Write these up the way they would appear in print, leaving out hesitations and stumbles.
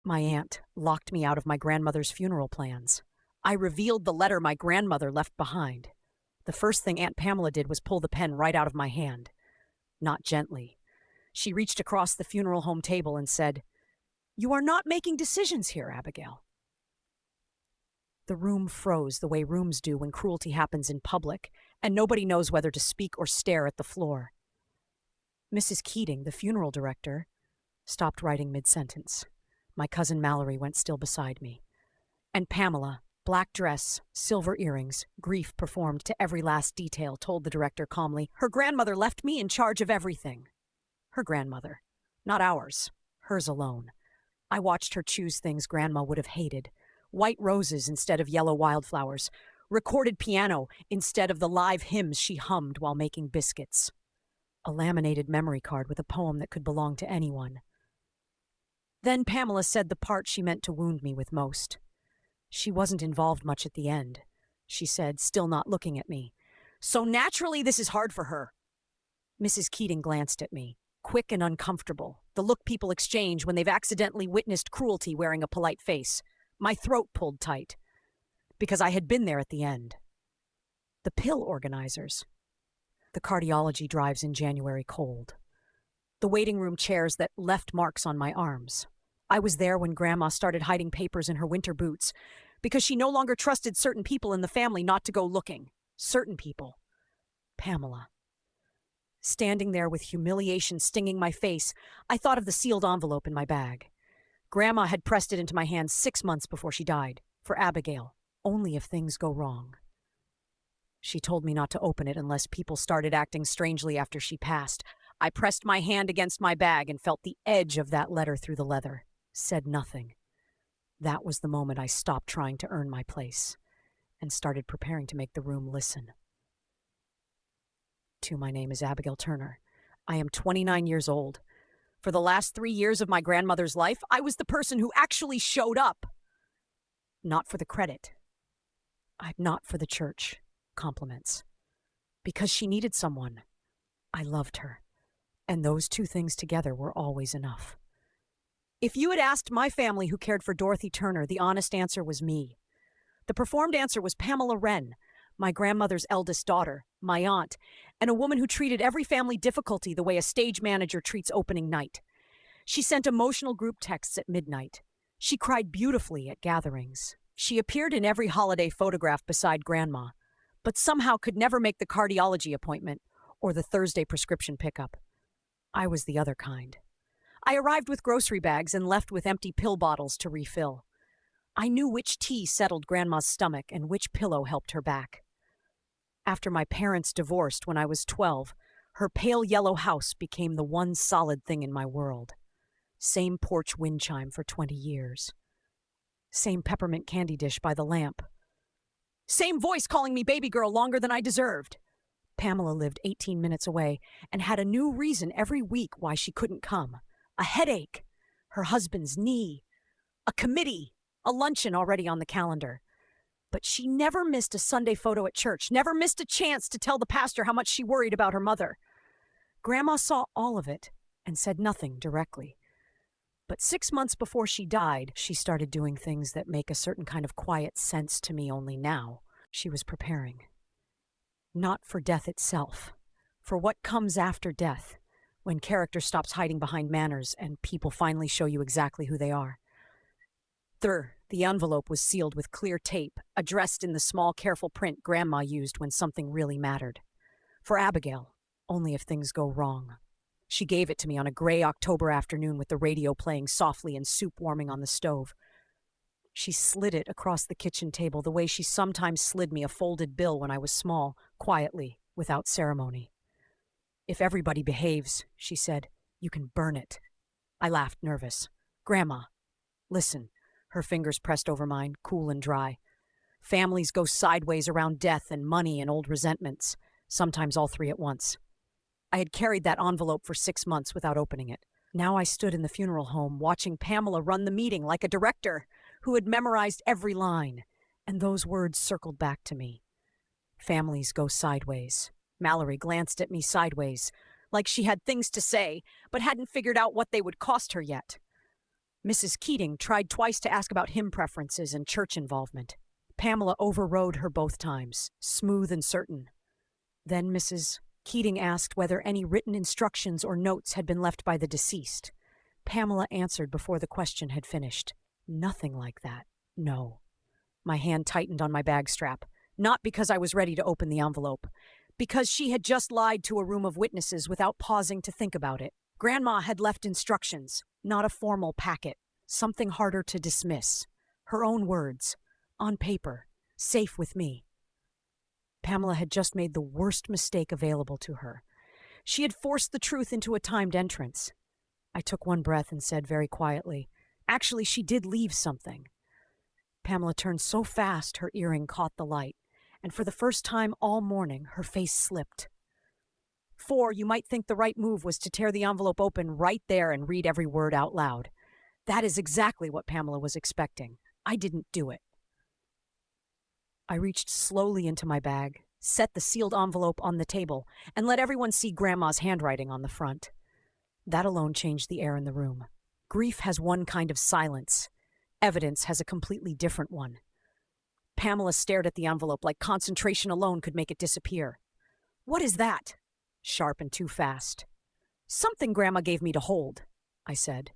My aunt locked me out of my grandmother's funeral plans. I revealed the letter my grandmother left behind. The first thing Aunt Pamela did was pull the pen right out of my hand. Not gently. She reached across the funeral home table and said, "You are not making decisions here, Abigail." The room froze the way rooms do when cruelty happens in public, and nobody knows whether to speak or stare at the floor. Mrs. Keating, the funeral director, stopped writing mid-sentence. My cousin Mallory went still beside me. And Pamela, black dress, silver earrings, grief performed to every last detail, told the director calmly, "Her grandmother left me in charge of everything." Her grandmother. Not ours. Hers alone. I watched her choose things Grandma would have hated. White roses instead of yellow wildflowers. Recorded piano instead of the live hymns she hummed while making biscuits. A laminated memory card with a poem that could belong to anyone. Then Pamela said the part she meant to wound me with most. She wasn't involved much at the end, she said, still not looking at me. "So naturally this is hard for her." Mrs. Keating glanced at me, quick and uncomfortable, the look people exchange when they've accidentally witnessed cruelty wearing a polite face. My throat pulled tight, because I had been there at the end. The pill organizers. The cardiology drives in January cold. The waiting room chairs that left marks on my arms. I was there when Grandma started hiding papers in her winter boots because she no longer trusted certain people in the family not to go looking. Certain people. Pamela. Standing there with humiliation stinging my face, I thought of the sealed envelope in my bag. Grandma had pressed it into my hand 6 months before she died. For Abigail. Only if things go wrong. She told me not to open it unless people started acting strangely after she passed. I pressed my hand against my bag and felt the edge of that letter through the leather. Said nothing. That was the moment I stopped trying to earn my place and started preparing to make the room listen. My name is Abigail Turner. I am 29 years old. For the last 3 years of my grandmother's life, I was the person who actually showed up. Not for the credit. Not for the church compliments. Because she needed someone. I loved her. And those two things together were always enough. If you had asked my family who cared for Dorothy Turner, the honest answer was me. The performed answer was Pamela Wren, my grandmother's eldest daughter, my aunt, and a woman who treated every family difficulty the way a stage manager treats opening night. She sent emotional group texts at midnight. She cried beautifully at gatherings. She appeared in every holiday photograph beside Grandma, but somehow could never make the cardiology appointment or the Thursday prescription pickup. I was the other kind. I arrived with grocery bags and left with empty pill bottles to refill. I knew which tea settled Grandma's stomach and which pillow helped her back. After my parents divorced when I was 12, her pale yellow house became the one solid thing in my world. Same porch wind chime for 20 years. Same peppermint candy dish by the lamp. Same voice calling me baby girl longer than I deserved. Pamela lived 18 minutes away and had a new reason every week why she couldn't come. A headache, her husband's knee, a committee, a luncheon already on the calendar. But she never missed a Sunday photo at church, never missed a chance to tell the pastor how much she worried about her mother. Grandma saw all of it and said nothing directly. But 6 months before she died, she started doing things that make a certain kind of quiet sense to me only now. She was preparing. Not for death itself, for what comes after death, when character stops hiding behind manners and people finally show you exactly who they are. The envelope was sealed with clear tape, addressed in the small, careful print Grandma used when something really mattered. For Abigail, only if things go wrong. She gave it to me on a gray October afternoon with the radio playing softly and soup warming on the stove. She slid it across the kitchen table the way she sometimes slid me a folded bill when I was small, quietly, without ceremony. "If everybody behaves," she said, "you can burn it." I laughed, nervous. "Grandma, listen." Her fingers pressed over mine, cool and dry. "Families go sideways around death and money and old resentments, sometimes all three at once." I had carried that envelope for 6 months without opening it. Now I stood in the funeral home, watching Pamela run the meeting like a director who had memorized every line, and those words circled back to me. Families go sideways. Mallory glanced at me sideways, like she had things to say, but hadn't figured out what they would cost her yet. Mrs. Keating tried twice to ask about hymn preferences and church involvement. Pamela overrode her both times, smooth and certain. Then Mrs. Keating asked whether any written instructions or notes had been left by the deceased. Pamela answered before the question had finished. Nothing like that. No. My hand tightened on my bag strap, not because I was ready to open the envelope, because she had just lied to a room of witnesses without pausing to think about it. Grandma had left instructions, not a formal packet, something harder to dismiss. Her own words, on paper, safe with me. Pamela had just made the worst mistake available to her. She had forced the truth into a timed entrance. I took one breath and said very quietly, "Actually, she did leave something." Pamela turned so fast her earring caught the light, and for the first time all morning, her face slipped. 4, you might think the right move was to tear the envelope open right there and read every word out loud. That is exactly what Pamela was expecting. I didn't do it. I reached slowly into my bag, set the sealed envelope on the table, and let everyone see Grandma's handwriting on the front. That alone changed the air in the room. Grief has one kind of silence. Evidence has a completely different one. Pamela stared at the envelope like concentration alone could make it disappear. "What is that?" Sharp and too fast. "Something Grandma gave me to hold," I said.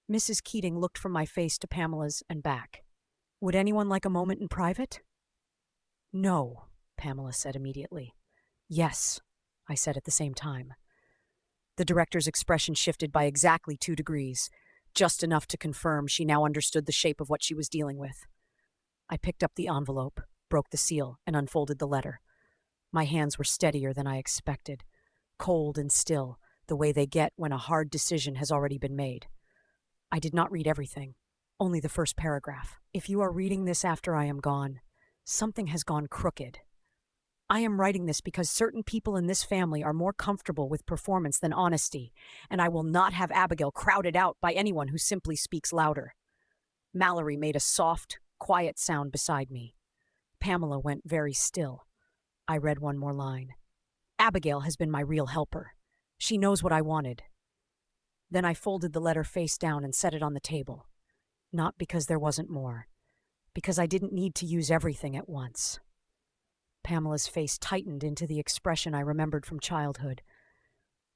Mrs. Keating looked from my face to Pamela's and back. "Would anyone like a moment in private?" "No," Pamela said immediately. "Yes," I said at the same time. The director's expression shifted by exactly 2 degrees, just enough to confirm she now understood the shape of what she was dealing with. I picked up the envelope, broke the seal, and unfolded the letter. My hands were steadier than I expected, cold and still, the way they get when a hard decision has already been made. I did not read everything, only the first paragraph. "If you are reading this after I am gone, something has gone crooked. I am writing this because certain people in this family are more comfortable with performance than honesty, and I will not have Abigail crowded out by anyone who simply speaks louder." Mallory made a soft, quiet sound beside me. Pamela went very still. I read one more line. "Abigail has been my real helper. She knows what I wanted." Then I folded the letter face down and set it on the table. Not because there wasn't more, because I didn't need to use everything at once. Pamela's face tightened into the expression I remembered from childhood.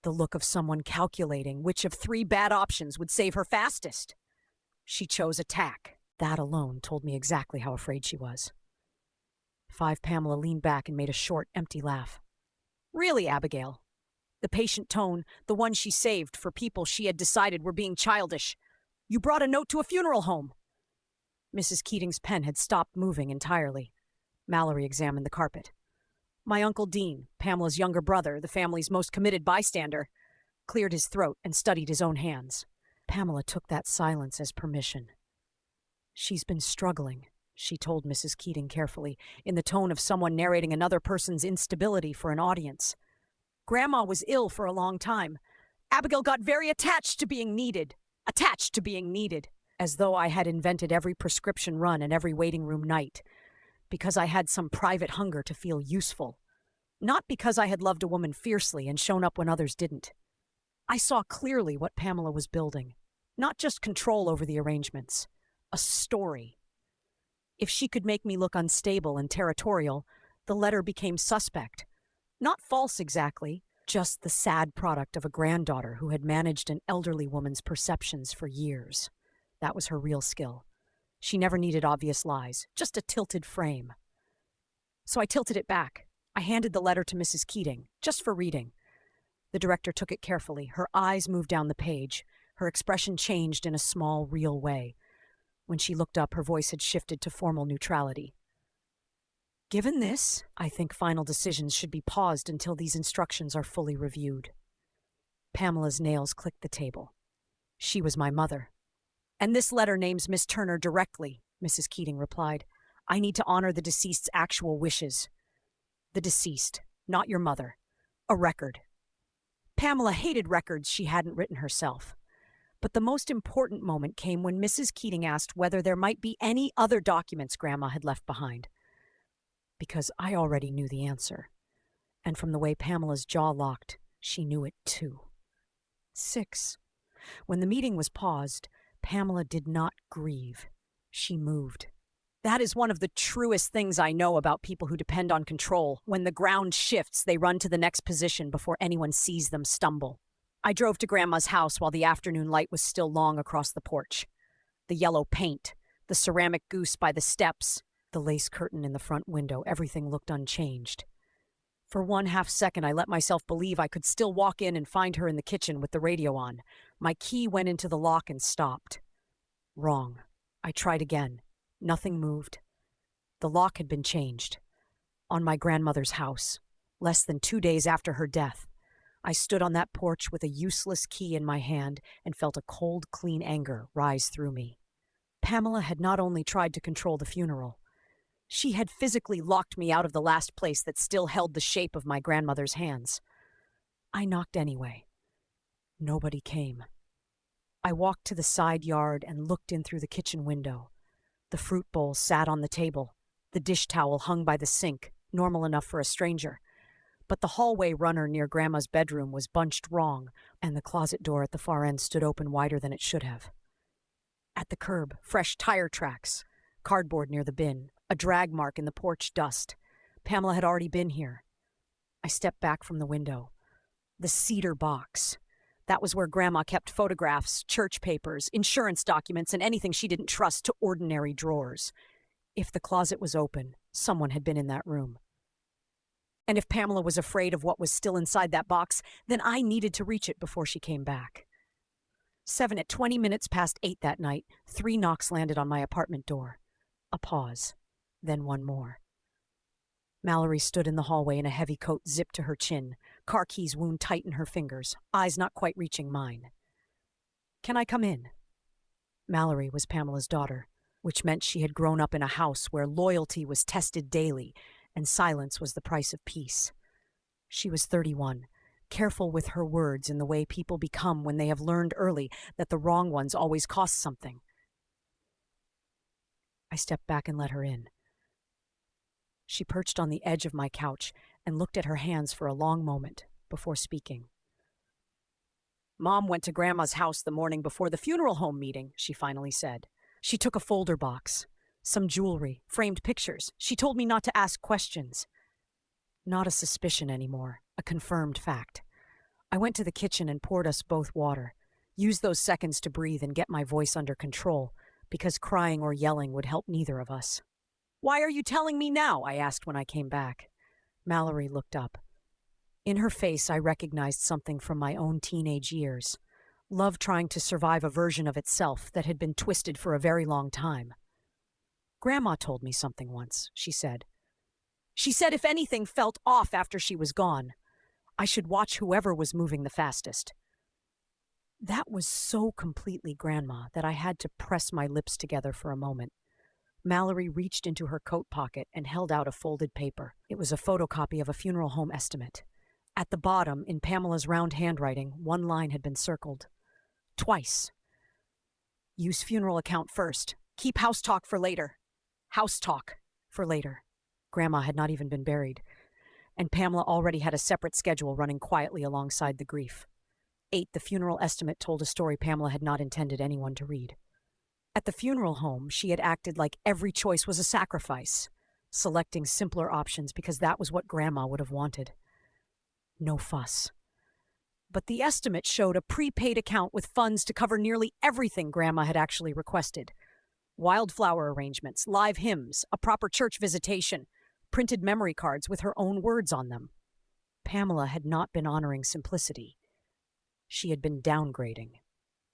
The look of someone calculating which of 3 bad options would save her fastest. She chose attack. That alone told me exactly how afraid she was. 5 Pamela leaned back and made a short, empty laugh. "Really, Abigail?" The patient tone, the one she saved for people she had decided were being childish. "You brought a note to a funeral home." Mrs. Keating's pen had stopped moving entirely. Mallory examined the carpet. "My Uncle Dean, Pamela's younger brother, the family's most committed bystander," cleared his throat and studied his own hands. Pamela took that silence as permission. "She's been struggling," she told Mrs. Keating carefully, in the tone of someone narrating another person's instability for an audience. "Grandma was ill for a long time. Abigail got very attached to being needed. As though I had invented every prescription run and every waiting room night. Because I had some private hunger to feel useful. Not because I had loved a woman fiercely and shown up when others didn't. I saw clearly what Pamela was building. Not just control over the arrangements. A story. If she could make me look unstable and territorial, the letter became suspect. Not false exactly, just the sad product of a granddaughter who had managed an elderly woman's perceptions for years. That was her real skill. She never needed obvious lies, just a tilted frame. So I tilted it back. I handed the letter to Mrs. Keating, just for reading. The director took it carefully. Her eyes moved down the page. Her expression changed in a small, real way. When she looked up, her voice had shifted to formal neutrality. "Given this, I think final decisions should be paused until these instructions are fully reviewed." Pamela's nails clicked the table. She was my mother. "And this letter names Miss Turner directly," Mrs. Keating replied. "I need to honor the deceased's actual wishes." The deceased, not your mother. A record. Pamela hated records she hadn't written herself. But the most important moment came when Mrs. Keating asked whether there might be any other documents Grandma had left behind. Because I already knew the answer. And from the way Pamela's jaw locked, she knew it too. 6. When the meeting was paused, Pamela did not grieve. She moved. That is one of the truest things I know about people who depend on control. When the ground shifts, they run to the next position before anyone sees them stumble. I drove to Grandma's house while the afternoon light was still long across the porch. The yellow paint, the ceramic goose by the steps, the lace curtain in the front window, everything looked unchanged. For 1/2 second, I let myself believe I could still walk in and find her in the kitchen with the radio on. My key went into the lock and stopped. Wrong. I tried again. Nothing moved. The lock had been changed. On my grandmother's house, less than 2 days after her death, I stood on that porch with a useless key in my hand and felt a cold, clean anger rise through me. Pamela had not only tried to control the funeral, she had physically locked me out of the last place that still held the shape of my grandmother's hands. I knocked anyway. Nobody came. I walked to the side yard and looked in through the kitchen window. The fruit bowl sat on the table. The dish towel hung by the sink, normal enough for a stranger. But the hallway runner near Grandma's bedroom was bunched wrong, and the closet door at the far end stood open wider than it should have. At the curb, fresh tire tracks, cardboard near the bin, a drag mark in the porch dust. Pamela had already been here. I stepped back from the window. The cedar box. That was where Grandma kept photographs, church papers, insurance documents, and anything she didn't trust to ordinary drawers. If the closet was open, someone had been in that room. And if Pamela was afraid of what was still inside that box, then I needed to reach it before she came back. 7 at 20 minutes past 8 that night, 3 knocks landed on my apartment door. A pause, then one more. Mallory stood in the hallway in a heavy coat zipped to her chin, car keys wound tight in her fingers, eyes not quite reaching mine. "Can I come in?" Mallory was Pamela's daughter, which meant she had grown up in a house where loyalty was tested daily and silence was the price of peace. She was 31, careful with her words in the way people become when they have learned early that the wrong ones always cost something. I stepped back and let her in. She perched on the edge of my couch and looked at her hands for a long moment before speaking. "Mom went to Grandma's house the morning before the funeral home meeting," she finally said. "She took a folder box, some jewelry, framed pictures. She told me not to ask questions." Not a suspicion anymore, a confirmed fact. I went to the kitchen and poured us both water, used those seconds to breathe and get my voice under control, because crying or yelling would help neither of us. "Why are you telling me now?" I asked when I came back. Mallory looked up. In her face, I recognized something from my own teenage years. Love trying to survive a version of itself that had been twisted for a very long time. "Grandma told me something once," she said. "She said if anything felt off after she was gone, I should watch whoever was moving the fastest." That was so completely Grandma that I had to press my lips together for a moment. Mallory reached into her coat pocket and held out a folded paper. It was a photocopy of a funeral home estimate. At the bottom, in Pamela's round handwriting, one line had been circled. Twice. "Use funeral account first. Keep house talk for later. House talk for later." Grandma had not even been buried, and Pamela already had a separate schedule running quietly alongside the grief. 8, the funeral estimate told a story Pamela had not intended anyone to read. At the funeral home, she had acted like every choice was a sacrifice, selecting simpler options because that was what Grandma would have wanted. No fuss. But the estimate showed a prepaid account with funds to cover nearly everything Grandma had actually requested. Wildflower arrangements, live hymns, a proper church visitation, printed memory cards with her own words on them. Pamela had not been honoring simplicity. She had been downgrading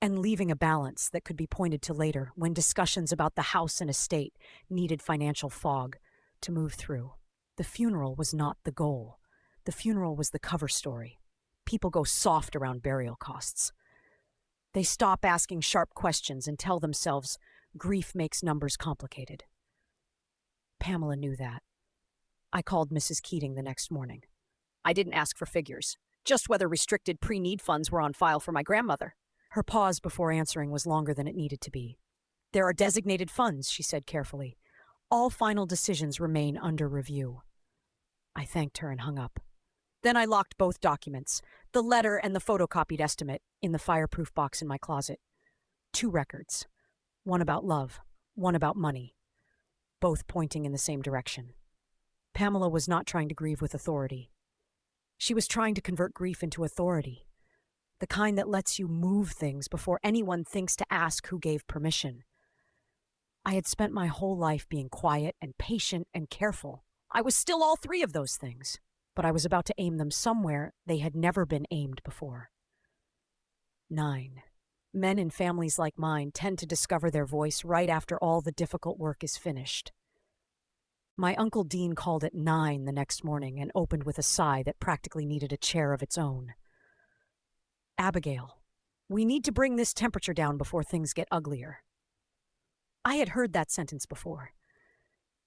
and leaving a balance that could be pointed to later when discussions about the house and estate needed financial fog to move through. The funeral was not the goal. The funeral was the cover story. People go soft around burial costs. They stop asking sharp questions and tell themselves grief makes numbers complicated. Pamela knew that. I called Mrs. Keating the next morning. I didn't ask for figures, just whether restricted pre-need funds were on file for my grandmother. Her pause before answering was longer than it needed to be. "There are designated funds," she said carefully. "All final decisions remain under review." I thanked her and hung up. Then I locked both documents, the letter and the photocopied estimate, in the fireproof box in my closet. 2 records. One about love, one about money, both pointing in the same direction. Pamela was not trying to grieve with authority. She was trying to convert grief into authority, the kind that lets you move things before anyone thinks to ask who gave permission. I had spent my whole life being quiet and patient and careful. I was still all 3 of those things, but I was about to aim them somewhere they had never been aimed before. 9. Men in families like mine tend to discover their voice right after all the difficult work is finished. My Uncle Dean called at 9 the next morning and opened with a sigh that practically needed a chair of its own. "Abigail, we need to bring this temperature down before things get uglier." I had heard that sentence before.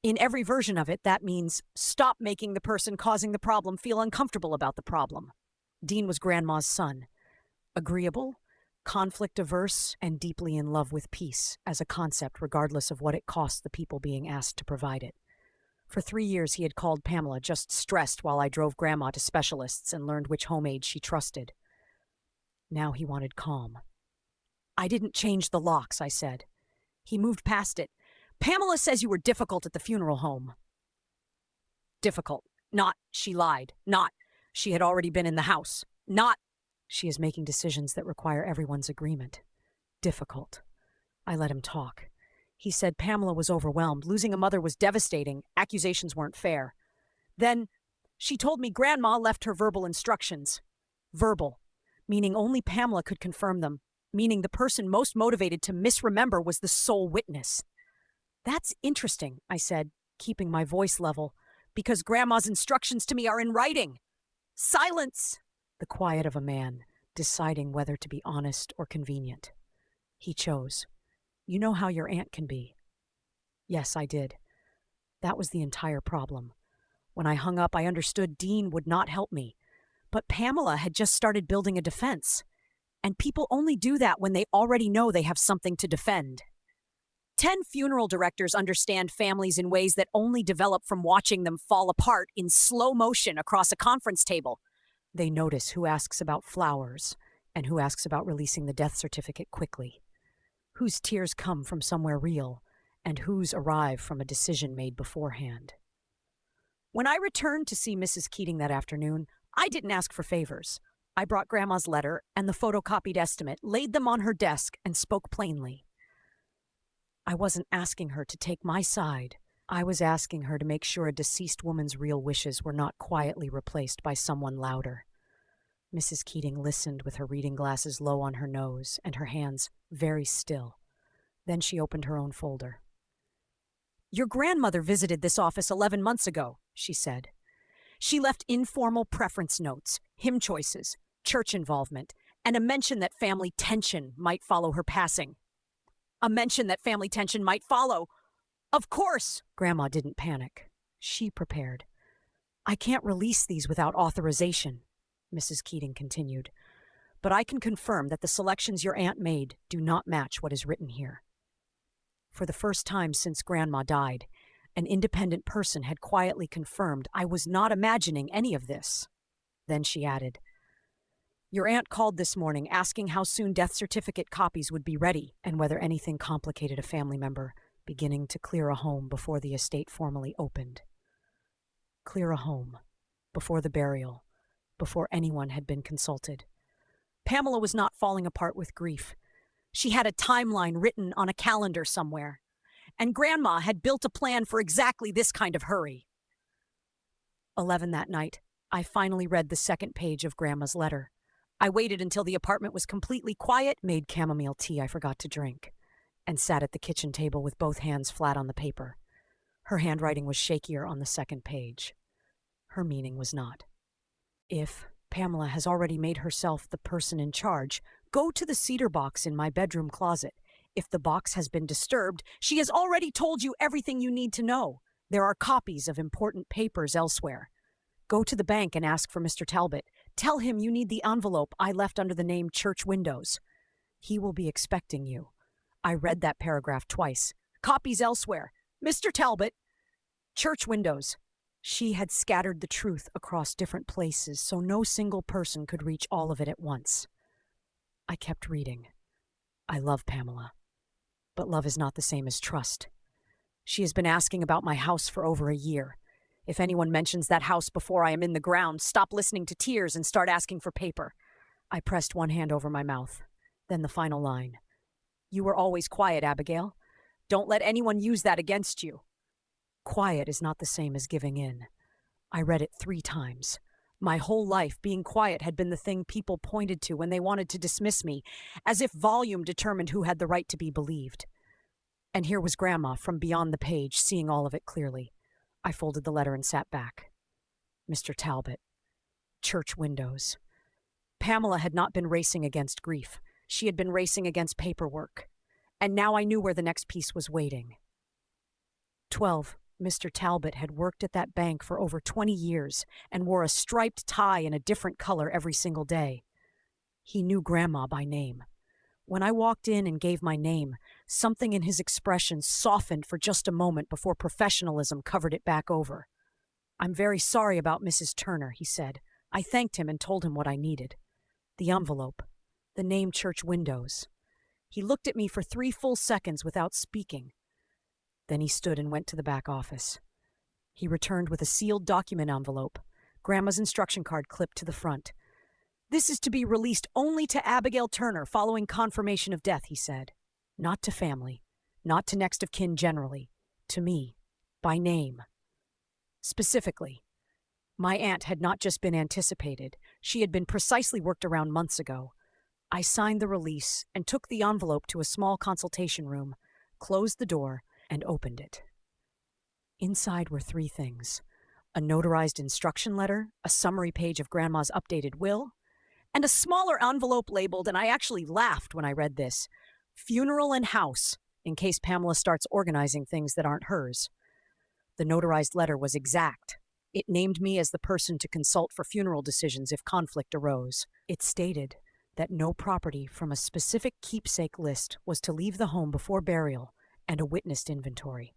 In every version of it, that means stop making the person causing the problem feel uncomfortable about the problem. Dean was Grandma's son. Agreeable, conflict-averse, and deeply in love with peace as a concept regardless of what it cost the people being asked to provide it. For 3 years, he had called Pamela just stressed while I drove Grandma to specialists and learned which home aides she trusted. Now he wanted calm. "I didn't change the locks," I said. He moved past it. "Pamela says you were difficult at the funeral home." Difficult. Not, she lied. Not, she had already been in the house. Not, she is making decisions that require everyone's agreement. Difficult. I let him talk. He said Pamela was overwhelmed. Losing a mother was devastating. Accusations weren't fair. Then, she told me Grandma left her verbal instructions. Verbal, meaning only Pamela could confirm them, meaning the person most motivated to misremember was the sole witness. "That's interesting," I said, keeping my voice level, "because Grandma's instructions to me are in writing." "Silence!" The quiet of a man, deciding whether to be honest or convenient. He chose. "You know how your aunt can be." Yes, I did. That was the entire problem. When I hung up, I understood Dean would not help me. But Pamela had just started building a defense. And people only do that when they already know they have something to defend. 10 funeral directors understand families in ways that only develop from watching them fall apart in slow motion across a conference table. They notice who asks about flowers and who asks about releasing the death certificate quickly, whose tears come from somewhere real and whose arrive from a decision made beforehand. When I returned to see Mrs. Keating that afternoon, I didn't ask for favors. I brought Grandma's letter and the photocopied estimate, laid them on her desk, and spoke plainly. I wasn't asking her to take my side. I was asking her to make sure a deceased woman's real wishes were not quietly replaced by someone louder. Mrs. Keating listened with her reading glasses low on her nose and her hands very still. Then she opened her own folder. "Your grandmother visited this office 11 months ago," she said. "She left informal preference notes, hymn choices, church involvement, and a mention that family tension might follow her passing." "A mention that family tension might follow. Of course!" Grandma didn't panic. She prepared. "I can't release these without authorization," Mrs. Keating continued. "But I can confirm that the selections your aunt made do not match what is written here." For the first time since Grandma died, an independent person had quietly confirmed I was not imagining any of this. Then she added, "Your aunt called this morning asking how soon death certificate copies would be ready and whether anything complicated a family member beginning to clear a home before the estate formally opened." Clear a home, before the burial, before anyone had been consulted. Pamela was not falling apart with grief. She had a timeline written on a calendar somewhere. And Grandma had built a plan for exactly this kind of hurry. 11 that night, I finally read the second page of Grandma's letter. I waited until the apartment was completely quiet, made chamomile tea I forgot to drink, and sat at the kitchen table with both hands flat on the paper. Her handwriting was shakier on the second page. Her meaning was not. If Pamela has already made herself the person in charge, go to the cedar box in my bedroom closet. If the box has been disturbed, she has already told you everything you need to know. There are copies of important papers elsewhere. Go to the bank and ask for Mr. Talbot. Tell him you need the envelope I left under the name Church Windows. He will be expecting you. I read that paragraph twice. Copies elsewhere. Mr. Talbot. Church Windows. She had scattered the truth across different places so no single person could reach all of it at once. I kept reading. I love Pamela, but love is not the same as trust. She has been asking about my house for over a year. If anyone mentions that house before I am in the ground, stop listening to tears and start asking for paper. I pressed one hand over my mouth. Then the final line. You were always quiet, Abigail. Don't let anyone use that against you. Quiet is not the same as giving in. I read it 3 times. My whole life, being quiet had been the thing people pointed to when they wanted to dismiss me, as if volume determined who had the right to be believed. And here was Grandma from beyond the page, seeing all of it clearly. I folded the letter and sat back. Mr. Talbot. Church windows. Pamela had not been racing against grief. She had been racing against paperwork. And now I knew where the next piece was waiting. 12. Mr. Talbot had worked at that bank for over 20 years and wore a striped tie in a different color every single day. He knew Grandma by name. When I walked in and gave my name, something in his expression softened for just a moment before professionalism covered it back over. I'm very sorry about Mrs. Turner, he said. I thanked him and told him what I needed. The envelope. The name church windows. He looked at me for 3 full seconds without speaking. Then he stood and went to the back office. He returned with a sealed document envelope, Grandma's instruction card clipped to the front. This is to be released only to Abigail Turner following confirmation of death, he said. Not to family, not to next of kin generally, to me, by name. Specifically, my aunt had not just been anticipated, she had been precisely worked around months ago. I signed the release and took the envelope to a small consultation room, closed the door, and opened it. Inside were 3 things: a notarized instruction letter, a summary page of Grandma's updated will, and a smaller envelope labeled, and I actually laughed when I read this, funeral and house, in case Pamela starts organizing things that aren't hers. The notarized letter was exact. It named me as the person to consult for funeral decisions if conflict arose. It stated that no property from a specific keepsake list was to leave the home before burial, and a witnessed inventory.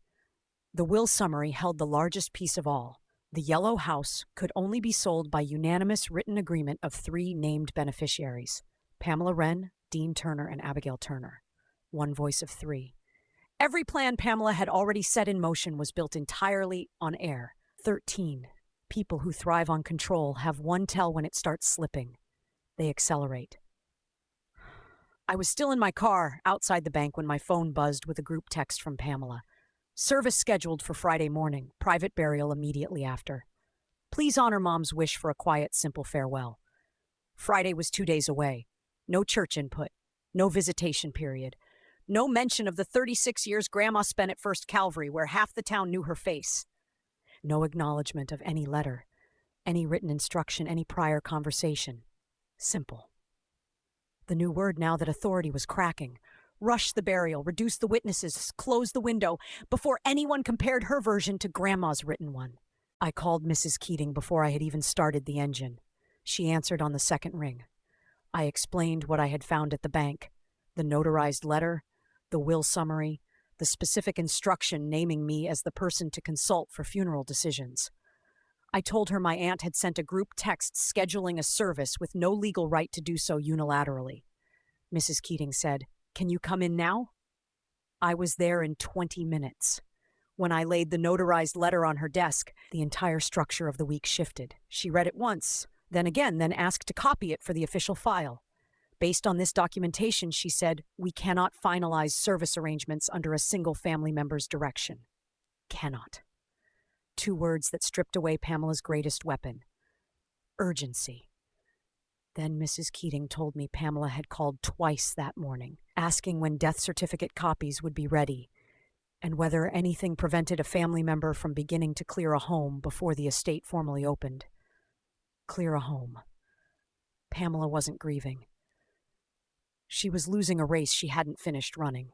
The will summary held the largest piece of all. The yellow house could only be sold by unanimous written agreement of 3 named beneficiaries: Pamela Wren, Dean Turner, and Abigail Turner. One voice of 3. Every plan Pamela had already set in motion was built entirely on air. 13. People who thrive on control have one tell when it starts slipping. They accelerate. I was still in my car outside the bank when my phone buzzed with a group text from Pamela. Service scheduled for Friday morning, private burial immediately after. Please honor Mom's wish for a quiet, simple farewell. Friday was 2 days away. No church input. No visitation period. No mention of the 36 years Grandma spent at First Calvary, where half the town knew her face. No acknowledgement of any letter, any written instruction, any prior conversation. Simple. The new word now that authority was cracking. Rush the burial, reduce the witnesses, close the window, before anyone compared her version to Grandma's written one. I called Mrs. Keating before I had even started the engine. She answered on the second ring. I explained what I had found at the bank: the notarized letter, the will summary, the specific instruction naming me as the person to consult for funeral decisions. I told her my aunt had sent a group text scheduling a service with no legal right to do so unilaterally. Mrs. Keating said, "Can you come in now?" I was there in 20 minutes. When I laid the notarized letter on her desk, the entire structure of the week shifted. She read it once, then again, then asked to copy it for the official file. Based on this documentation, she said, we cannot finalize service arrangements under a single family member's direction. Cannot. 2 words that stripped away Pamela's greatest weapon: urgency. Then Mrs. Keating told me Pamela had called twice that morning, asking when death certificate copies would be ready, and whether anything prevented a family member from beginning to clear a home before the estate formally opened. Clear a home. Pamela wasn't grieving. She was losing a race she hadn't finished running.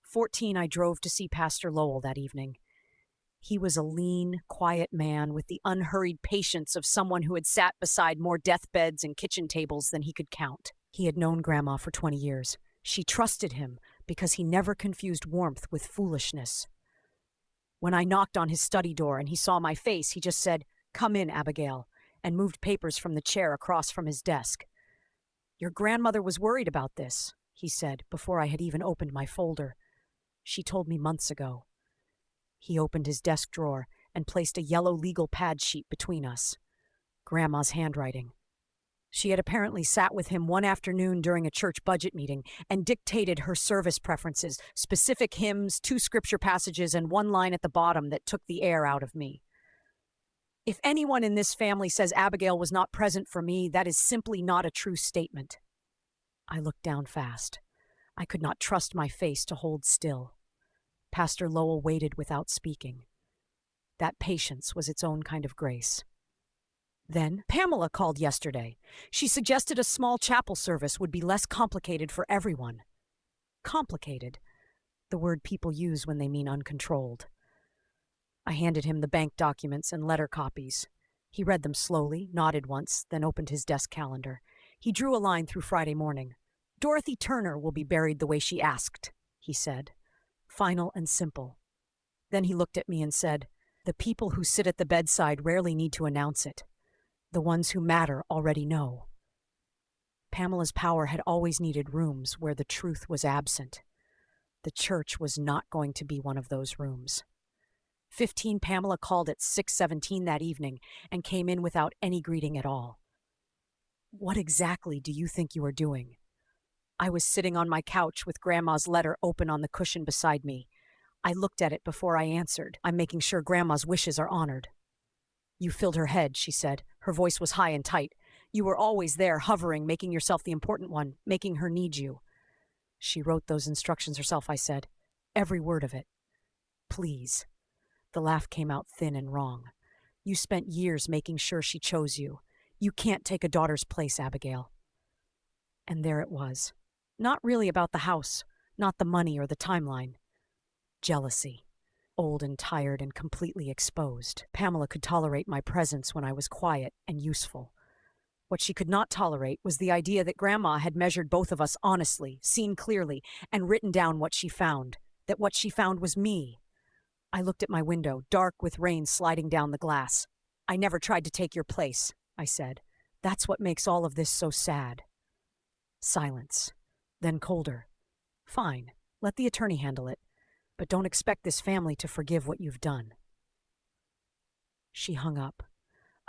14, I drove to see Pastor Lowell that evening. He was a lean, quiet man with the unhurried patience of someone who had sat beside more deathbeds and kitchen tables than he could count. He had known Grandma for 20 years. She trusted him because he never confused warmth with foolishness. When I knocked on his study door and he saw my face, he just said, "Come in, Abigail," and moved papers from the chair across from his desk. "Your grandmother was worried about this," he said before I had even opened my folder. She told me months ago. He opened his desk drawer and placed a yellow legal pad sheet between us. Grandma's handwriting. She had apparently sat with him one afternoon during a church budget meeting and dictated her service preferences, specific hymns, 2 scripture passages, and one line at the bottom that took the air out of me. If anyone in this family says Abigail was not present for me, that is simply not a true statement. I looked down fast. I could not trust my face to hold still. Pastor Lowell waited without speaking. That patience was its own kind of grace. Then Pamela called yesterday. She suggested a small chapel service would be less complicated for everyone. Complicated, the word people use when they mean uncontrolled. I handed him the bank documents and letter copies. He read them slowly, nodded once, then opened his desk calendar. He drew a line through Friday morning. Dorothy Turner will be buried the way she asked, he said. Final and simple. Then he looked at me and said, the people who sit at the bedside rarely need to announce it. The ones who matter already know. Pamela's power had always needed rooms where the truth was absent. The church was not going to be one of those rooms. 15 Pamela called at 6:17 that evening and came in without any greeting at all. What exactly do you think you are doing? I was sitting on my couch with Grandma's letter open on the cushion beside me. I looked at it before I answered. I'm making sure Grandma's wishes are honored. You filled her head, she said. Her voice was high and tight. You were always there, hovering, making yourself the important one, making her need you. She wrote those instructions herself, I said. Every word of it. Please. The laugh came out thin and wrong. You spent years making sure she chose you. You can't take a daughter's place, Abigail. And there it was. Not really about the house, not the money or the timeline. Jealousy. Old and tired and completely exposed. Pamela could tolerate my presence when I was quiet and useful. What she could not tolerate was the idea that Grandma had measured both of us honestly, seen clearly, and written down what she found, that what she found was me. I looked at my window, dark with rain sliding down the glass. I never tried to take your place, I said. That's what makes all of this so sad. Silence. Then colder. Fine, let the attorney handle it. But don't expect this family to forgive what you've done. She hung up.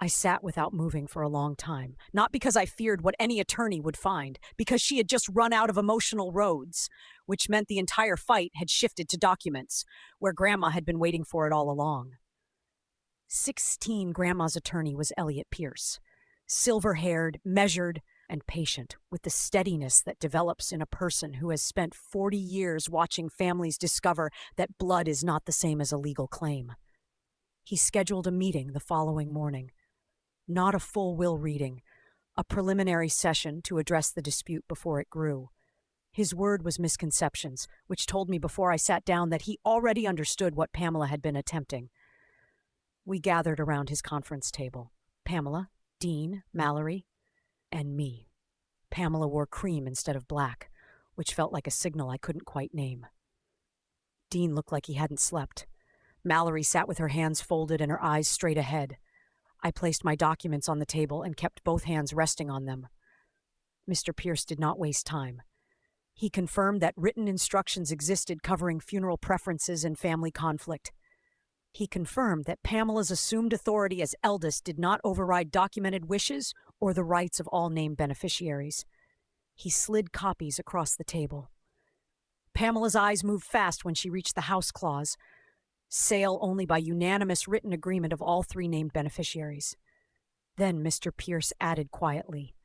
I sat without moving for a long time, not because I feared what any attorney would find, because she had just run out of emotional roads, which meant the entire fight had shifted to documents, where Grandma had been waiting for it all along. 16, Grandma's attorney was Elliot Pierce, silver-haired, measured, and patient, with the steadiness that develops in a person who has spent 40 years watching families discover that blood is not the same as a legal claim. He scheduled a meeting the following morning. Not a full will reading, a preliminary session to address the dispute before it grew. His word was misconceptions, which told me before I sat down that he already understood what Pamela had been attempting. We gathered around his conference table. Pamela, Dean, Mallory, and me. Pamela wore cream instead of black, which felt like a signal I couldn't quite name. Dean looked like he hadn't slept. Mallory sat with her hands folded and her eyes straight ahead. I placed my documents on the table and kept both hands resting on them. Mr. Pierce did not waste time. He confirmed that written instructions existed covering funeral preferences and family conflict. He confirmed that Pamela's assumed authority as eldest did not override documented wishes or the rights of all named beneficiaries. He slid copies across the table. Pamela's eyes moved fast when she reached the house clause. Sale only by unanimous written agreement of all 3 named beneficiaries. Then Mr. Pierce added quietly,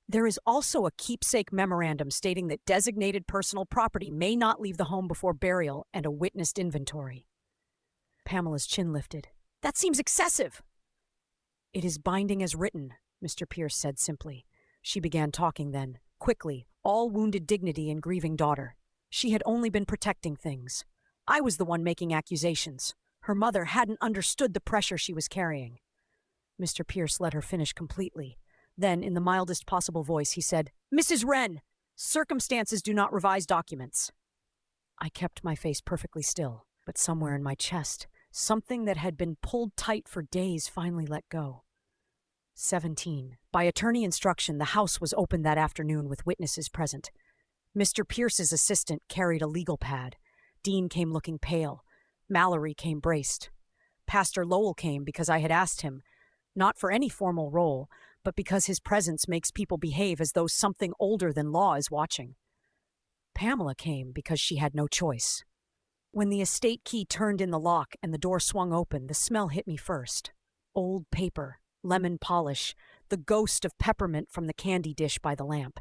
there is also a keepsake memorandum stating that designated personal property may not leave the home before burial and a witnessed inventory. Pamela's chin lifted. That seems excessive. It is binding as written, Mr. Pierce said simply. She began talking then, quickly, all wounded dignity in grieving daughter. She had only been protecting things. I was the one making accusations. Her mother hadn't understood the pressure she was carrying. Mr. Pierce let her finish completely. Then, in the mildest possible voice, he said, Mrs. Wren, circumstances do not revise documents. I kept my face perfectly still, but somewhere in my chest, something that had been pulled tight for days finally let go. 17. By attorney instruction, the house was opened that afternoon with witnesses present. Mr. Pierce's assistant carried a legal pad. Dean came looking pale. Mallory came braced. Pastor Lowell came because I had asked him, not for any formal role, but because his presence makes people behave as though something older than law is watching. Pamela came because she had no choice. When the estate key turned in the lock and the door swung open, the smell hit me first. Old paper, lemon polish, the ghost of peppermint from the candy dish by the lamp.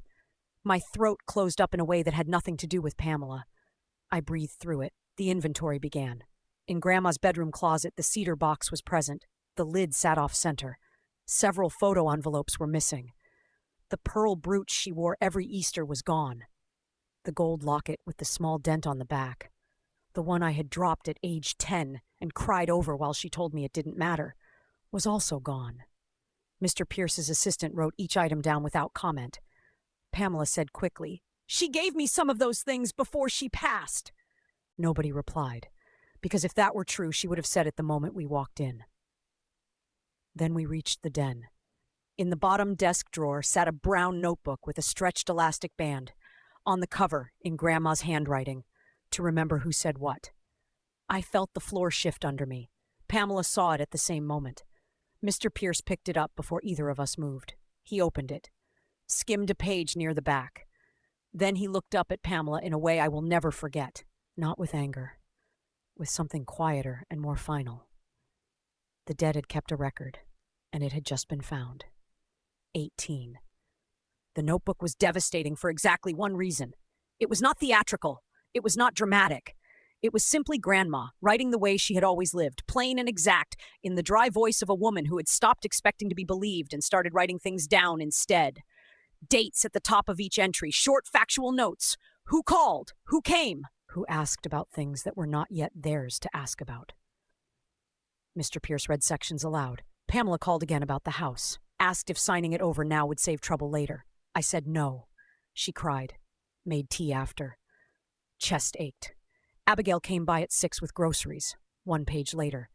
My throat closed up in a way that had nothing to do with Pamela. I breathed through it. The inventory began. In Grandma's bedroom closet, the cedar box was present. The lid sat off center. Several photo envelopes were missing. The pearl brooch she wore every Easter was gone. The gold locket with the small dent on the back. The one I had dropped at age 10 and cried over while she told me it didn't matter, was also gone. Mr. Pierce's assistant wrote each item down without comment. Pamela said quickly, "She gave me some of those things before she passed." Nobody replied, because if that were true, she would have said it the moment we walked in. Then we reached the den. In the bottom desk drawer sat a brown notebook with a stretched elastic band. On the cover, in Grandma's handwriting, to remember who said what. I felt the floor shift under me. Pamela saw it at the same moment. Mr. Pierce picked it up before either of us moved. He opened it, skimmed a page near the back. Then he looked up at Pamela in a way I will never forget, not with anger, with something quieter and more final. The dead had kept a record, and it had just been found. 18. The notebook was devastating for exactly one reason. It was not theatrical. It was not dramatic. It was simply Grandma, writing the way she had always lived, plain and exact, in the dry voice of a woman who had stopped expecting to be believed and started writing things down instead. Dates at the top of each entry, short factual notes. Who called? Who came? Who asked about things that were not yet theirs to ask about. Mr. Pierce read sections aloud. Pamela called again about the house, asked if signing it over now would save trouble later. I said no. She cried. Made tea after. Chest ached. Abigail came by at 6 with groceries. 1 page later.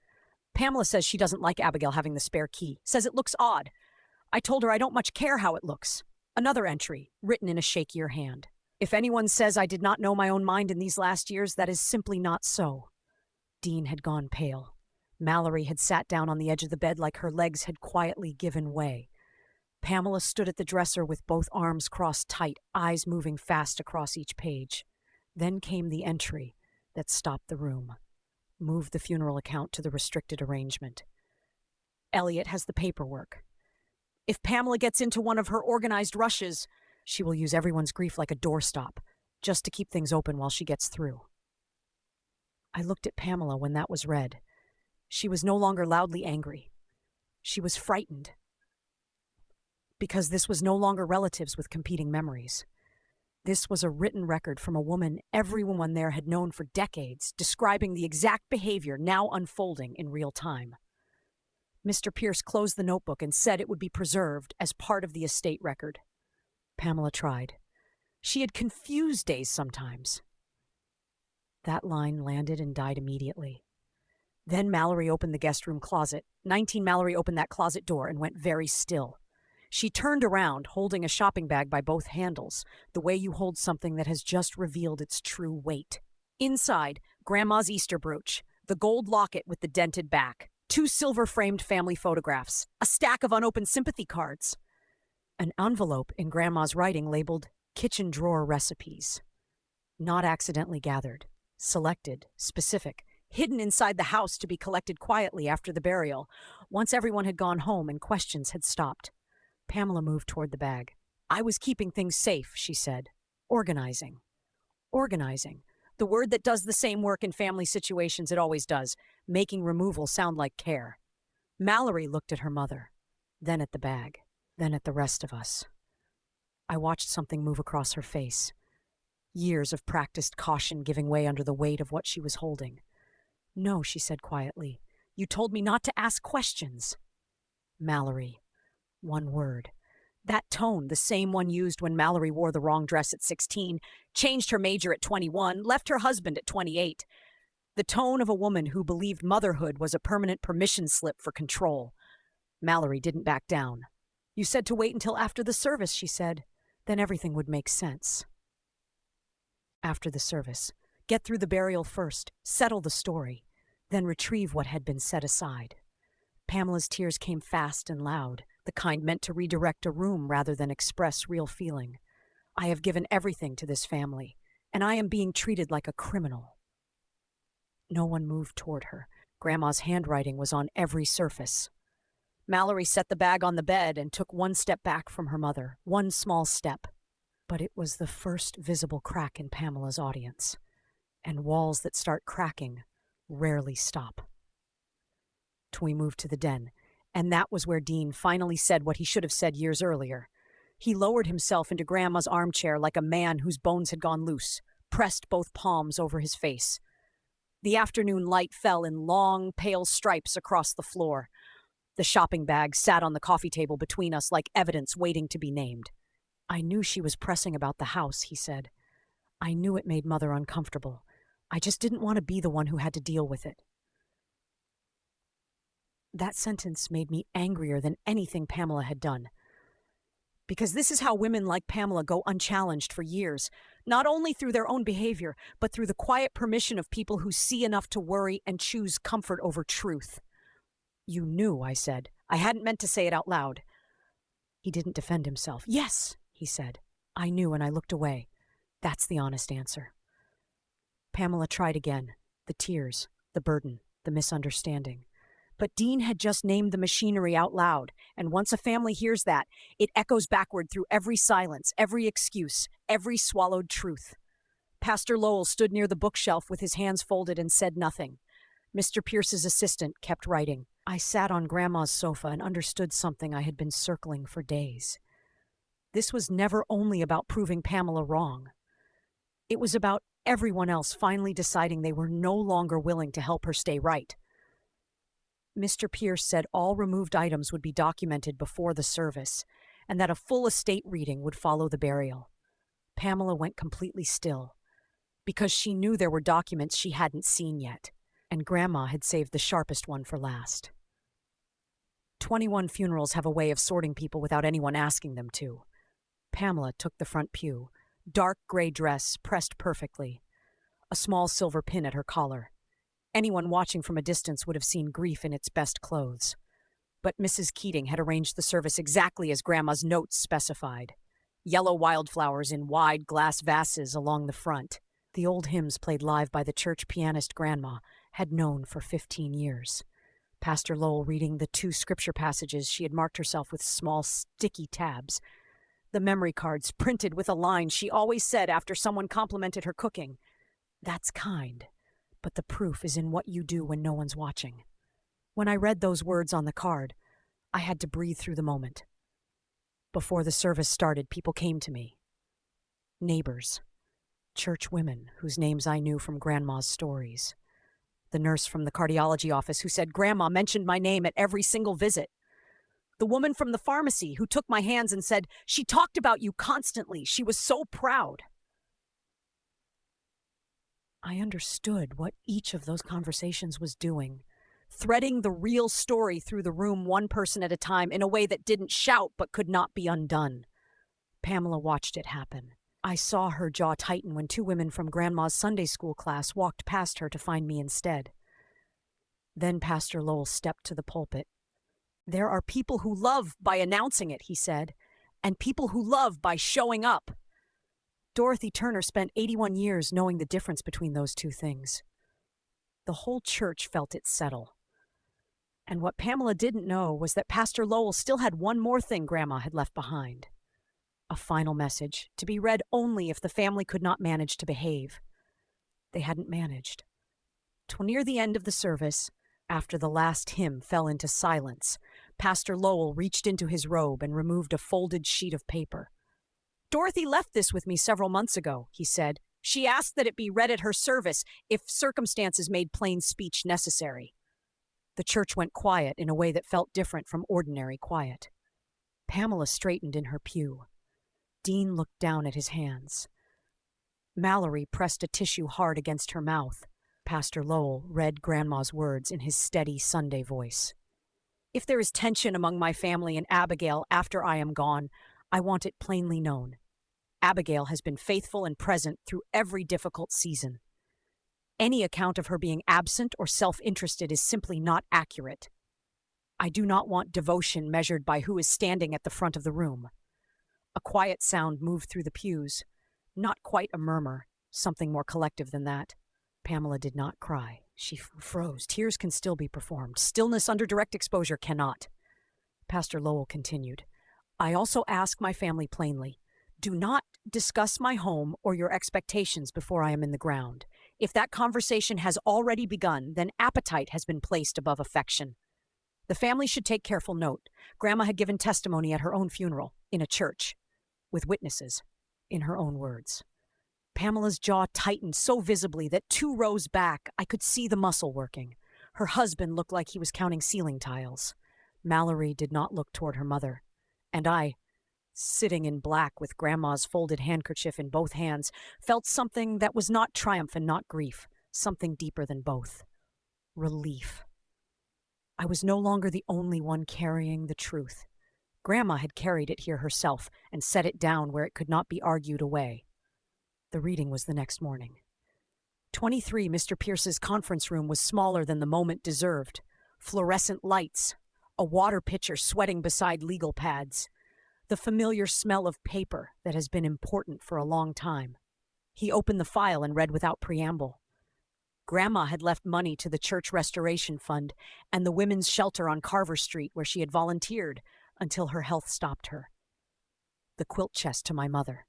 Pamela says she doesn't like Abigail having the spare key. Says it looks odd. I told her I don't much care how it looks. Another entry, written in a shakier hand. If anyone says I did not know my own mind in these last years, that is simply not so. Dean had gone pale. Mallory had sat down on the edge of the bed like her legs had quietly given way. Pamela stood at the dresser with both arms crossed tight, eyes moving fast across each page. Then came the entry that stopped the room. Moved the funeral account to the restricted arrangement. Elliot has the paperwork. If Pamela gets into one of her organized rushes, she will use everyone's grief like a doorstop, just to keep things open while she gets through. I looked at Pamela when that was read. She was no longer loudly angry. She was frightened. Because this was no longer relatives with competing memories. This was a written record from a woman everyone there had known for decades, describing the exact behavior now unfolding in real time. Mr. Pierce closed the notebook and said it would be preserved as part of the estate record. Pamela tried. She had confused days sometimes. That line landed and died immediately. Then Mallory opened the guest room closet. 19 Mallory opened that closet door and went very still. She turned around, holding a shopping bag by both handles, the way you hold something that has just revealed its true weight. Inside, Grandma's Easter brooch, the gold locket with the dented back, 2 silver-framed family photographs, a stack of unopened sympathy cards, an envelope in Grandma's writing labeled kitchen drawer recipes. Not accidentally gathered, selected, specific, hidden inside the house to be collected quietly after the burial, once everyone had gone home and questions had stopped. Pamela moved toward the bag. I was keeping things safe, she said. Organizing. Organizing. The word that does the same work in family situations it always does, making removal sound like care. Mallory looked at her mother, then at the bag, then at the rest of us. I watched something move across her face. Years of practiced caution giving way under the weight of what she was holding. No, she said quietly. You told me not to ask questions. Mallory. 1 word. That tone, the same one used when Mallory wore the wrong dress at 16, changed her major at 21, left her husband at 28. The tone of a woman who believed motherhood was a permanent permission slip for control. Mallory didn't back down. You said to wait until after the service, she said. Then everything would make sense. After the service, get through the burial first, settle the story, then retrieve what had been set aside. Pamela's tears came fast and loud, the kind meant to redirect a room rather than express real feeling. I have given everything to this family, and I am being treated like a criminal. No one moved toward her. Grandma's handwriting was on every surface. Mallory set the bag on the bed and took one step back from her mother, one small step. But it was the first visible crack in Pamela's audience, and walls that start cracking rarely stop. We moved to the den, and that was where Dean finally said what he should have said years earlier. He lowered himself into Grandma's armchair like a man whose bones had gone loose, pressed both palms over his face. The afternoon light fell in long, pale stripes across the floor. The shopping bag sat on the coffee table between us like evidence waiting to be named. I knew she was pressing about the house, he said. I knew it made Mother uncomfortable. I just didn't want to be the one who had to deal with it. That sentence made me angrier than anything Pamela had done. Because this is how women like Pamela go unchallenged for years, not only through their own behavior, but through the quiet permission of people who see enough to worry and choose comfort over truth. You knew, I said. I hadn't meant to say it out loud. He didn't defend himself. Yes, he said. I knew, and I looked away. That's the honest answer. Pamela tried again. The tears, the burden, the misunderstanding. But Dean had just named the machinery out loud, and once a family hears that, it echoes backward through every silence, every excuse, every swallowed truth. Pastor Lowell stood near the bookshelf with his hands folded and said nothing. Mr. Pierce's assistant kept writing. I sat on Grandma's sofa and understood something I had been circling for days. This was never only about proving Pamela wrong. It was about everyone else finally deciding they were no longer willing to help her stay right. Mr. Pierce said all removed items would be documented before the service, and that a full estate reading would follow the burial. Pamela went completely still, because she knew there were documents she hadn't seen yet, and Grandma had saved the sharpest one for last. 21 funerals have a way of sorting people without anyone asking them to. Pamela took the front pew, dark gray dress pressed perfectly, a small silver pin at her collar. Anyone watching from a distance would have seen grief in its best clothes. But Mrs. Keating had arranged the service exactly as Grandma's notes specified. Yellow wildflowers in wide glass vases along the front. The old hymns played live by the church pianist Grandma had known for 15 years. Pastor Lowell reading the 2 scripture passages she had marked herself with small sticky tabs. The memory cards printed with a line she always said after someone complimented her cooking. That's kind. But the proof is in what you do when no one's watching. When I read those words on the card, I had to breathe through the moment. Before the service started, people came to me. Neighbors, church women whose names I knew from Grandma's stories. The nurse from the cardiology office who said Grandma mentioned my name at every single visit. The woman from the pharmacy who took my hands and said, she talked about you constantly. She was so proud. I understood what each of those conversations was doing, threading the real story through the room one person at a time in a way that didn't shout but could not be undone. Pamela watched it happen. I saw her jaw tighten when 2 women from Grandma's Sunday school class walked past her to find me instead. Then Pastor Lowell stepped to the pulpit. There are people who love by announcing it, he said, and people who love by showing up. Dorothy Turner spent 81 years knowing the difference between those 2 things. The whole church felt it settle. And what Pamela didn't know was that Pastor Lowell still had one more thing Grandma had left behind. A final message, to be read only if the family could not manage to behave. They hadn't managed. Till near the end of the service, after the last hymn fell into silence, Pastor Lowell reached into his robe and removed a folded sheet of paper. Dorothy left this with me several months ago, he said. She asked that it be read at her service if circumstances made plain speech necessary. The church went quiet in a way that felt different from ordinary quiet. Pamela straightened in her pew. Dean looked down at his hands. Mallory pressed a tissue hard against her mouth. Pastor Lowell read Grandma's words in his steady Sunday voice. If there is tension among my family and Abigail after I am gone, I want it plainly known. Abigail has been faithful and present through every difficult season. Any account of her being absent or self-interested is simply not accurate. I do not want devotion measured by who is standing at the front of the room. A quiet sound moved through the pews. Not quite a murmur, something more collective than that. Pamela did not cry. She froze. Tears can still be performed. Stillness under direct exposure cannot. Pastor Lowell continued, I also ask my family plainly, do not discuss my home or your expectations before I am in the ground. If that conversation has already begun, then appetite has been placed above affection. The family should take careful note. Grandma had given testimony at her own funeral, in a church, with witnesses, in her own words. Pamela's jaw tightened so visibly that 2 rows back, I could see the muscle working. Her husband looked like he was counting ceiling tiles. Mallory did not look toward her mother. And I, sitting in black with Grandma's folded handkerchief in both hands, felt something that was not triumph and not grief, something deeper than both. Relief. I was no longer the only one carrying the truth. Grandma had carried it here herself and set it down where it could not be argued away. The reading was the next morning. 23 Mr. Pierce's conference room was smaller than the moment deserved. Fluorescent lights, a water pitcher sweating beside legal pads, the familiar smell of paper that has been important for a long time. He opened the file and read without preamble. Grandma had left money to the Church Restoration Fund and the women's shelter on Carver Street where she had volunteered until her health stopped her. The quilt chest to my mother.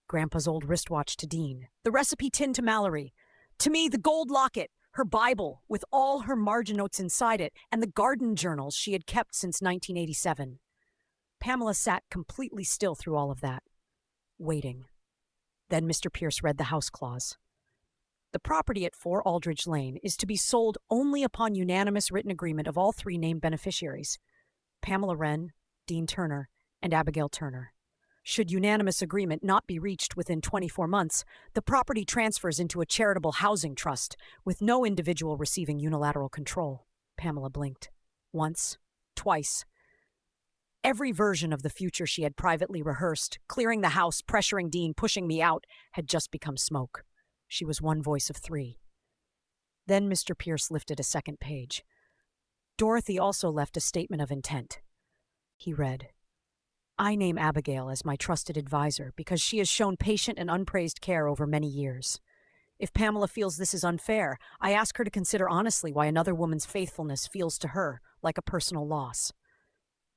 Grandpa's old wristwatch to Dean. The recipe tin to Mallory. To me, the gold locket, her Bible with all her margin notes inside it, and the garden journals she had kept since 1987. Pamela sat completely still through all of that, waiting. Then Mr. Pierce read the house clause. The property at 4 Aldridge Lane is to be sold only upon unanimous written agreement of all 3 named beneficiaries, Pamela Wren, Dean Turner, and Abigail Turner. Should unanimous agreement not be reached within 24 months, the property transfers into a charitable housing trust, with no individual receiving unilateral control. Pamela blinked. Once, twice. Every version of the future she had privately rehearsed, clearing the house, pressuring Dean, pushing me out, had just become smoke. She was one voice of 3. Then Mr. Pierce lifted a second page. Dorothy also left a statement of intent. He read, I name Abigail as my trusted advisor because she has shown patient and unpraised care over many years. If Pamela feels this is unfair, I ask her to consider honestly why another woman's faithfulness feels to her like a personal loss.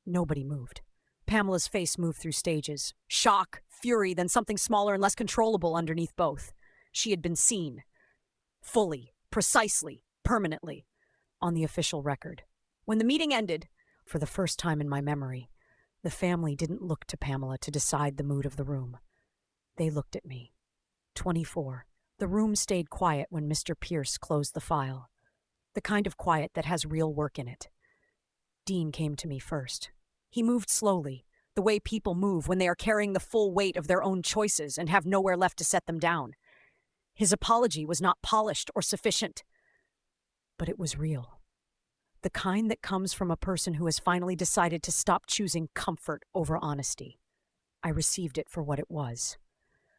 Nobody moved. Pamela's face moved through stages. Shock, fury, then something smaller and less controllable underneath both. She had been seen. Fully, precisely, permanently. On the official record. When the meeting ended, for the first time in my memory, the family didn't look to Pamela to decide the mood of the room. They looked at me. 24. The room stayed quiet when Mr. Pierce closed the file. The kind of quiet that has real work in it. Dean came to me first. He moved slowly, the way people move when they are carrying the full weight of their own choices and have nowhere left to set them down. His apology was not polished or sufficient, but it was real. The kind that comes from a person who has finally decided to stop choosing comfort over honesty. I received it for what it was.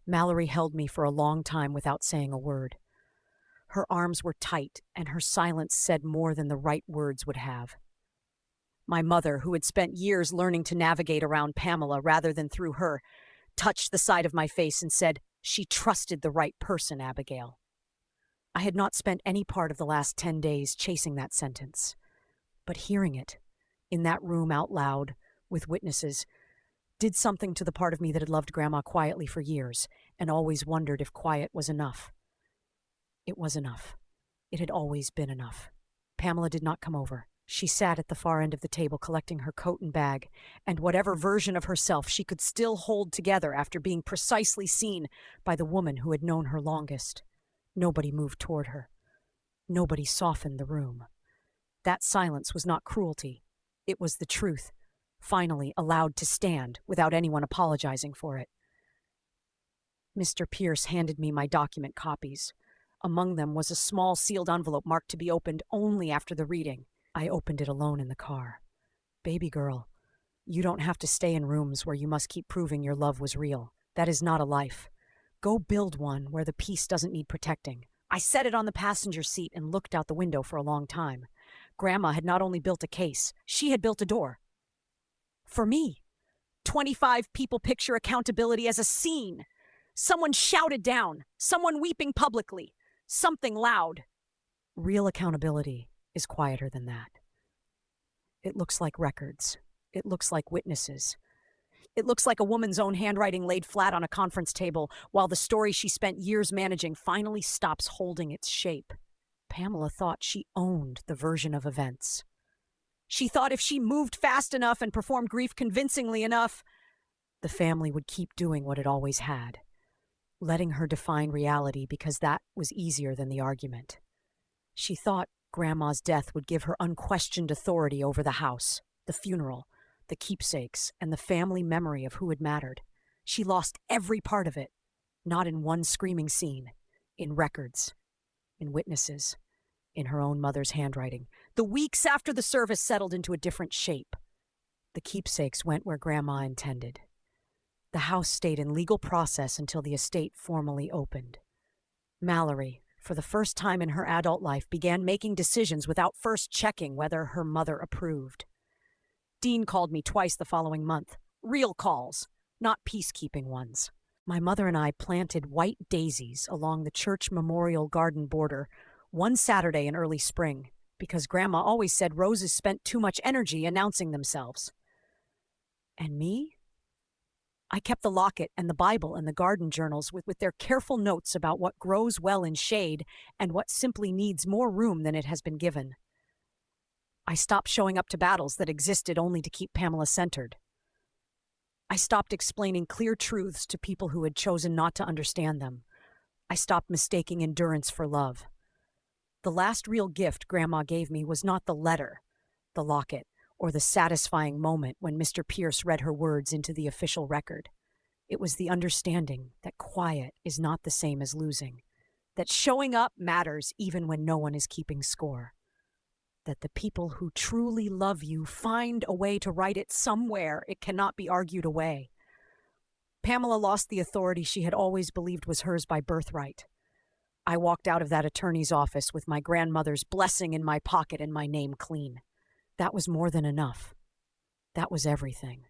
Mallory held me for a long time without saying a word. Her arms were tight, and her silence said more than the right words would have. My mother, who had spent years learning to navigate around Pamela rather than through her, touched the side of my face and said, She trusted the right person, Abigail. I had not spent any part of the last 10 days chasing that sentence. But hearing it, in that room out loud, with witnesses, did something to the part of me that had loved Grandma quietly for years and always wondered if quiet was enough. It was enough. It had always been enough. Pamela did not come over. She sat at the far end of the table collecting her coat and bag, and whatever version of herself she could still hold together after being precisely seen by the woman who had known her longest. Nobody moved toward her. Nobody softened the room. That silence was not cruelty. It was the truth, finally allowed to stand without anyone apologizing for it. Mr. Pierce handed me my document copies. Among them was a small sealed envelope marked to be opened only after the reading. I opened it alone in the car. Baby girl, you don't have to stay in rooms where you must keep proving your love was real. That is not a life. Go build one where the peace doesn't need protecting. I set it on the passenger seat and looked out the window for a long time. Grandma had not only built a case, she had built a door. For me. 25 people picture accountability as a scene. Someone shouted down, someone weeping publicly, something loud. Real accountability is quieter than that. It looks like records. It looks like witnesses. It looks like a woman's own handwriting laid flat on a conference table while the story she spent years managing finally stops holding its shape. Pamela thought she owned the version of events. She thought if she moved fast enough and performed grief convincingly enough, the family would keep doing what it always had, letting her define reality because that was easier than the argument. She thought Grandma's death would give her unquestioned authority over the house, the funeral, the keepsakes, and the family memory of who had mattered. She lost every part of it, not in one screaming scene, in records, in witnesses, in her own mother's handwriting. The weeks after the service settled into a different shape, the keepsakes went where Grandma intended. The house stayed in legal process until the estate formally opened. Mallory, for the first time in her adult life, began making decisions without first checking whether her mother approved. Dean called me twice the following month. Real calls, not peacekeeping ones. My mother and I planted white daisies along the church memorial garden border one Saturday in early spring because Grandma always said roses spent too much energy announcing themselves. And me? I kept the locket and the Bible and the garden journals with their careful notes about what grows well in shade and what simply needs more room than it has been given. I stopped showing up to battles that existed only to keep Pamela centered. I stopped explaining clear truths to people who had chosen not to understand them. I stopped mistaking endurance for love. The last real gift Grandma gave me was not the letter, the locket, or the satisfying moment when Mr. Pierce read her words into the official record. It was the understanding that quiet is not the same as losing, that showing up matters even when no one is keeping score, that the people who truly love you find a way to write it somewhere it cannot be argued away. Pamela lost the authority she had always believed was hers by birthright. I walked out of that attorney's office with my grandmother's blessing in my pocket and my name clean. That was more than enough. That was everything.